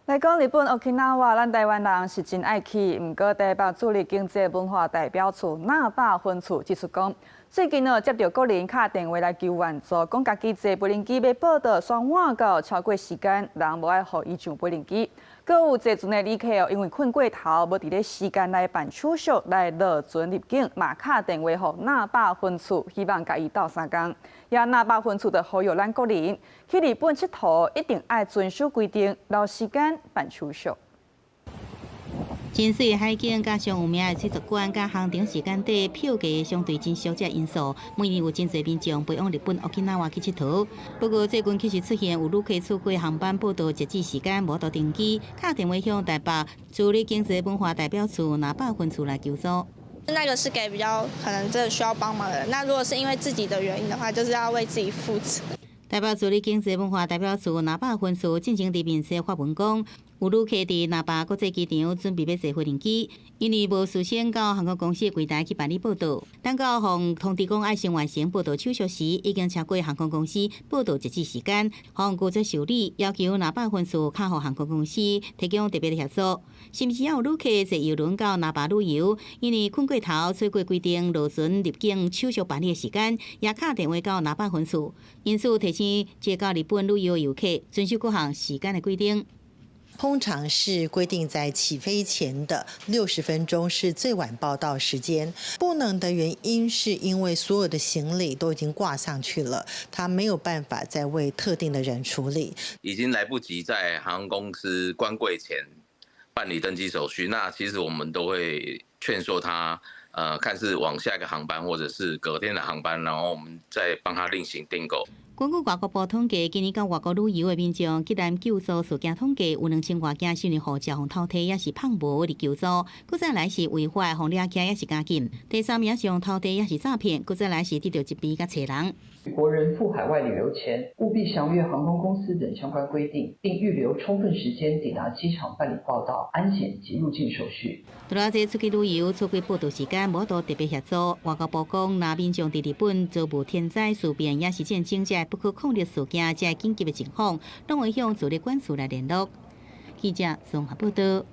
来讲日本 Okinawa， 咱台湾人是真爱去。不过台北主力经济文化代表处那霸分处指出讲，最近接到个人打电话来求援助，讲家己坐无人机要报到，双晚到超过时间，人无爱互伊上无人机。阁有坐船的旅客因为困过头，无伫咧时间来办手续来落船入境，嘛打电话互那霸分处，希望甲伊斗相共。也那霸分处的呼吁咱国人去日本佚佗，一定爱遵守规定，留时间办手续。真水的海景加上有名的水族馆，加航程时间短、票价相对真小只因素，每年有真侪民众飞往日本 Okinawa 去佚佗。不过最近其实出现有旅客错过航班报到截止时间，无到登机，打电话向台北处理经济文化代表处那霸分处来求助。那个是给比较可能真的需要帮忙的人，那如果是因为自己的原因的话，就是要为自己负责。台北处理经济文化代表处那霸分处进行地面试发文讲，有旅客伫那霸国际机场准备要坐飞人机，因为无事先到航空公司的柜台去办理报到，等到互通知讲爱先完成报到手续时，已经超过航空公司报到截止时间，互拒绝受理，要求那霸分处卡互航空公司提供特别的协助。甚至也有旅客坐邮轮到那霸旅游，因为困过头错过规定落船入境手续办理的时间，也打电话到那霸分处，因此提醒接到日本旅游的游客遵守各项时间的规定。通常是规定在起飞前的60分钟是最晚报到时间，不能的原因是因为所有的行李都已经挂上去了，他没有办法再为特定的人处理，已经来不及在航空公司关柜前办理登机手续。那其实我们都会劝说他，看是往下一个航班或者是隔天的航班，然后我们再帮他另行订购。根据外国部统计，今年到外国旅游的民众，吉兰救助事件统计有2000多件受理护照互偷摕，也是放无伫救助；搁再来是违法互掠起，也是加禁。第三名是用偷摕，也是诈骗；搁再来是得到一笔甲找人。国人赴海外旅游前，务必详阅航空公司等相关规定，并预留充分时间抵达机场办理报到、安检及入境手续。除了这出去旅游错过报到时间，无到特别协助。外交部讲，若民众伫日本遭遇天灾事变，也是战争这不可抗力事件，这紧急的情况，拢会向处理管处来联络。记者综合报道。